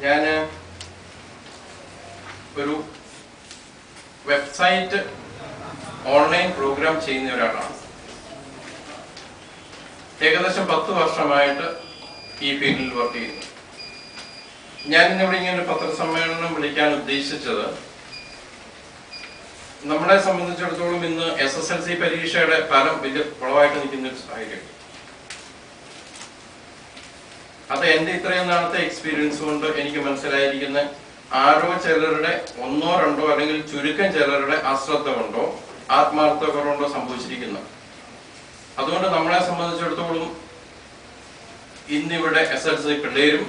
ഞാൻ ഒരു website online programme ചെയ്യുന്ന ഒരാളാണ്. ഏകദേശം 10 വർഷമായിട്ട് ഈ ഫീൽഡിൽ വർക്ക് ചെയ്യുന്നു. ഞാൻ ഇന്നിവിടെ ഇങ്ങനെ ഒരു പത്രസമ്മേളനം വിളിക്കാൻ ഉദ്ദേശിച്ചത്, നമ്മളെ സംബന്ധിച്ചിടത്തോളം ഇന്ന് SSLC പരീക്ഷയുടെ ഫലം വലിയ കുളമായിട്ട് നിൽക്കുന്ന ഒരു സാഹചര്യം. അത് എൻ്റെ ഇത്രയും നാളത്തെ എക്സ്പീരിയൻസ് കൊണ്ട് എനിക്ക് മനസ്സിലായിരിക്കുന്ന ആരോ ചിലരുടെ 1, 2 അല്ലെങ്കിൽ ചുരുക്കം ചിലരുടെ അശ്രദ്ധ കൊണ്ടോ ആത്മാർത്ഥതകൊണ്ടോ സംഭവിച്ചിരിക്കുന്നു. അതുകൊണ്ട് നമ്മളെ സംബന്ധിച്ചിടത്തോളം ഇന്നിവിടെ SSLC പിള്ളേരും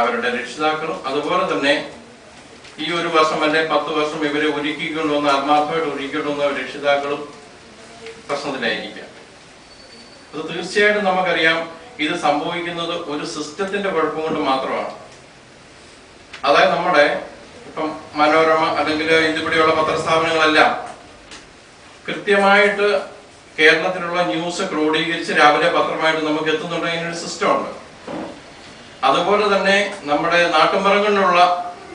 അവരുടെ രക്ഷിതാക്കളും അതുപോലെ തന്നെ ഈ ഒരു വർഷം അല്ലെ 10 വർഷം ഇവരെ ഒരുക്കിക്കൊണ്ടുവന്ന ആത്മാർത്ഥമായിട്ട് ഒരുക്കിക്കൊണ്ടുവന്ന രക്ഷിതാക്കളും പ്രശ്നത്തിലായിരിക്കാം. അത് തീർച്ചയായിട്ടും നമുക്കറിയാം, ഇത് സംഭവിക്കുന്നത് ഒരു സിസ്റ്റത്തിന്റെ കുഴപ്പം കൊണ്ട് മാത്രമാണ്. അതായത് നമ്മുടെ ഇപ്പം മനോരമ അല്ലെങ്കിൽ ഇതുപോലെയുള്ള പത്രസ്ഥാപനങ്ങളെല്ലാം കൃത്യമായിട്ട് കേരളത്തിലുള്ള ന്യൂസ് ക്രോഡീകരിച്ച് രാവിലെ പത്രമായിട്ട് നമുക്ക് എത്തുന്നുണ്ടെങ്കിൽ ഒരു സിസ്റ്റം ഉണ്ട്. അതുപോലെ തന്നെ നമ്മുടെ നാട്ടുമ്പുറങ്ങളിലുള്ള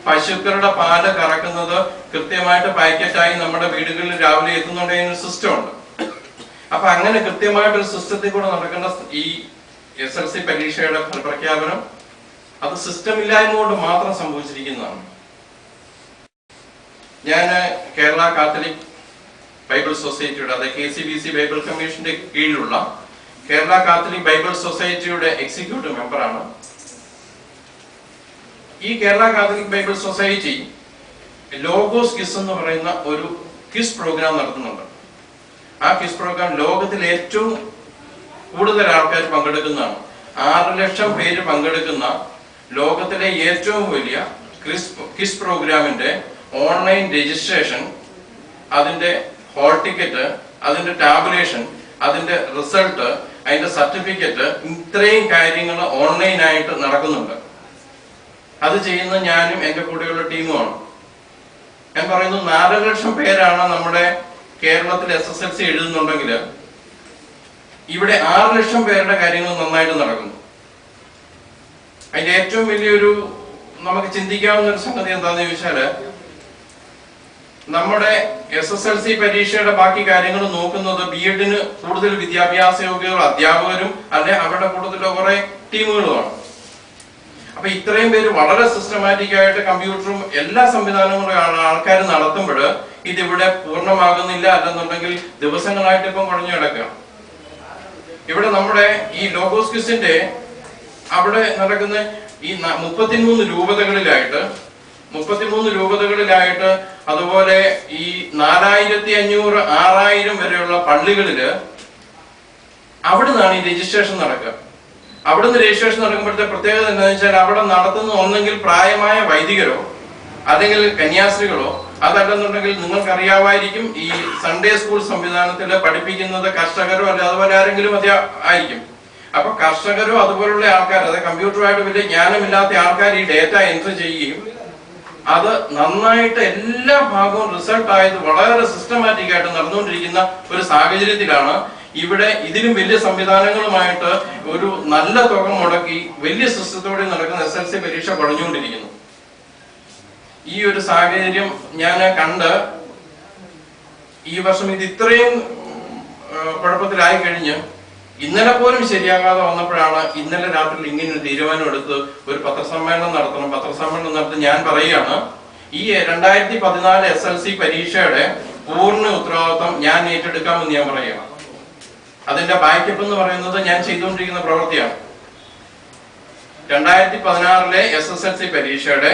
പശുക്കളുടെ പാല് കറക്കുന്നത് കൃത്യമായിട്ട് പാക്കറ്റായി നമ്മുടെ വീടുകളിൽ രാവിലെ എത്തുന്നുണ്ടെങ്കിൽ ഒരു സിസ്റ്റം ഉണ്ട്. അപ്പൊ അങ്ങനെ കൃത്യമായിട്ടൊരു സിസ്റ്റത്തിൽ കൂടെ നടക്കുന്ന ഈ SSLC പരീക്ഷയുടെ ഫലപ്രഖ്യാപനം അത് സിസ്റ്റം ഇല്ലായ്മ കൊണ്ട് മാത്രം സംഭവിച്ചിരിക്കുന്നതാണ്. ഞാൻ കേരള കാത്തലിക് ബൈബിൾ സൊസൈറ്റിയുടെ, അതായത് KCBC ബൈബിൾ കമ്മീഷന്റെ കീഴിലുള്ള കേരള കാത്തലിക് ബൈബിൾ സൊസൈറ്റിയുടെ എക്സിക്യൂട്ടീവ് മെമ്പറാണ്. ഈ Kerala Catholic Bible society logos quiz എന്ന് പറയുന്ന ഒരു ക്വിസ് പ്രോഗ്രാം നടത്തുന്നുണ്ട്. ആ ക്വിസ് പ്രോഗ്രാം ലോകത്തിൽ ഏറ്റവും കൂടുതൽ ആൾക്കാർ പങ്കെടുക്കുന്നതാണ്. 6 ലക്ഷം പേര് പങ്കെടുക്കുന്ന ലോകത്തിലെ ഏറ്റവും വലിയ ക്വിസ് പ്രോഗ്രാമിന്റെ ഓൺലൈൻ രജിസ്ട്രേഷൻ, അതിന്റെ ഹോൾ ടിക്കറ്റ്, അതിന്റെ ടാബുലേഷൻ, അതിന്റെ റിസൾട്ട്, അതിന്റെ സർട്ടിഫിക്കറ്റ്, ഇത്രയും കാര്യങ്ങൾ ഓൺലൈനായിട്ട് നടക്കുന്നുണ്ട്. അത് ചെയ്യുന്ന ഞാനും എന്റെ കൂടെയുള്ള ടീമുമാണ്. ഞാൻ പറയുന്നു, 4 ലക്ഷം പേരാണ് നമ്മുടെ കേരളത്തിൽ SSLC എഴുതുന്നുണ്ടെങ്കിൽ ഇവിടെ 6 ലക്ഷം പേരുടെ കാര്യങ്ങൾ നന്നായിട്ട് നടക്കുന്നു. അതിന്റെ ഏറ്റവും വലിയൊരു നമുക്ക് ചിന്തിക്കാവുന്ന ഒരു സംഗതി എന്താണെന്ന് ചോദിച്ചാല്, നമ്മുടെ SSLC പരീക്ഷയുടെ ബാക്കി കാര്യങ്ങൾ നോക്കുന്നത് B.Edന് കൂടുതൽ വിദ്യാഭ്യാസ യോഗ്യതയുള്ള അധ്യാപകരും അല്ലെ അവരുടെ കൂടുതലുള്ള കുറെ ടീമുകളുമാണ്. അപ്പൊ ഇത്രയും പേര് വളരെ സിസ്റ്റമാറ്റിക് ആയിട്ട് കമ്പ്യൂട്ടറും എല്ലാ സംവിധാനങ്ങളും ആൾക്കാർ നടത്തുമ്പോൾ ഇതിവിടെ പൂർണ്ണമാകുന്നില്ല. അല്ലെന്നുണ്ടെങ്കിൽ ദിവസങ്ങളായിട്ട് ഇപ്പം കുഴഞ്ഞു കിടക്കുക. ഇവിടെ നമ്മുടെ ഈ ലോഗോസ് ക്വിസിന്റെ അവിടെ നടക്കുന്ന ഈ 33 രൂപതകളിലായിട്ട് അതുപോലെ ഈ 4500, 6000 വരെയുള്ള പള്ളികളില് അവിടുന്നാണ് ഈ രജിസ്ട്രേഷൻ നടക്കുക. അവിടുന്ന് രജിസ്ട്രേഷൻ നടക്കുമ്പോഴത്തെ പ്രത്യേകത എന്താണെന്ന് വെച്ചാൽ, അവിടെ നടത്തുന്ന ഒന്നെങ്കിൽ പ്രായമായ വൈദികരോ അല്ലെങ്കിൽ കന്യാസ്ത്രീകളോ, അതല്ലെന്നുണ്ടെങ്കിൽ നിങ്ങൾക്കറിയാമായിരിക്കും ഈ സൺഡേ സ്കൂൾ സംവിധാനത്തിൽ പഠിപ്പിക്കുന്നത് കർഷകരോ അല്ലെ അതുപോലെ ആരെങ്കിലും ആയിരിക്കും. അപ്പൊ കർഷകരോ അതുപോലുള്ള ആൾക്കാർ, അതായത് കമ്പ്യൂട്ടറുമായിട്ട് വലിയ ജ്ഞാനമില്ലാത്ത ആൾക്കാർ ഈ ഡേറ്റ എൻട്രി ചെയ്യുകയും അത് നന്നായിട്ട് എല്ലാ ഭാഗവും റിസൾട്ട് ആയത് വളരെ സിസ്റ്റമാറ്റിക് ആയിട്ട് നടന്നുകൊണ്ടിരിക്കുന്ന ഒരു സാഹചര്യത്തിലാണ് ഇവിടെ ഇതിലും വലിയ സംവിധാനങ്ങളുമായിട്ട് ഒരു നല്ല തുക മുടക്കി വലിയ സിസ്റ്റത്തോടെ നടക്കുന്ന SSLC പരീക്ഷ പഠിച്ചുകൊണ്ടിരിക്കുന്നു. ഈ ഒരു സാഹചര്യം ഞാൻ കണ്ട് ഈ വർഷം ഇത് ഇത്രയും കുഴപ്പത്തിലായി കഴിഞ്ഞ് ഇന്നലെ പോലും ശരിയാകാതെ വന്നപ്പോഴാണ് ഇന്നലെ രാത്രി ഇങ്ങനെ ഒരു തീരുമാനം എടുത്ത് ഒരു പത്രസമ്മേളനം നടത്തണം. പത്രസമ്മേളനം നടത്തി ഞാൻ പറയുകയാണ്, ഈ 2014 SSLC പരീക്ഷയുടെ പൂർണ്ണ ഉത്തരവാദിത്വം ഞാൻ ഏറ്റെടുക്കാമെന്ന് ഞാൻ പറയുകയാണ്. അതിന്റെ ബാക്കപ്പ് എന്ന് പറയുന്നത് ഞാൻ ചെയ്തുകൊണ്ടിരിക്കുന്ന പ്രവൃത്തിയാണ്. 2016 SSLC പരീക്ഷയുടെ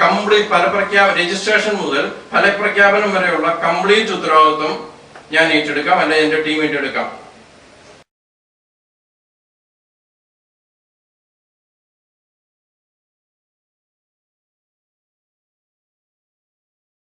കംപ്ലീറ്റ് രജിസ്ട്രേഷൻ മുതൽ ഫലപ്രഖ്യാപനം വരെയുള്ള കംപ്ലീറ്റ് ഉത്തരവാദിത്വം ഞാൻ ഏറ്റെടുക്കാം, അല്ലെങ്കിൽ എന്റെ ടീം ഏറ്റെടുക്കാം.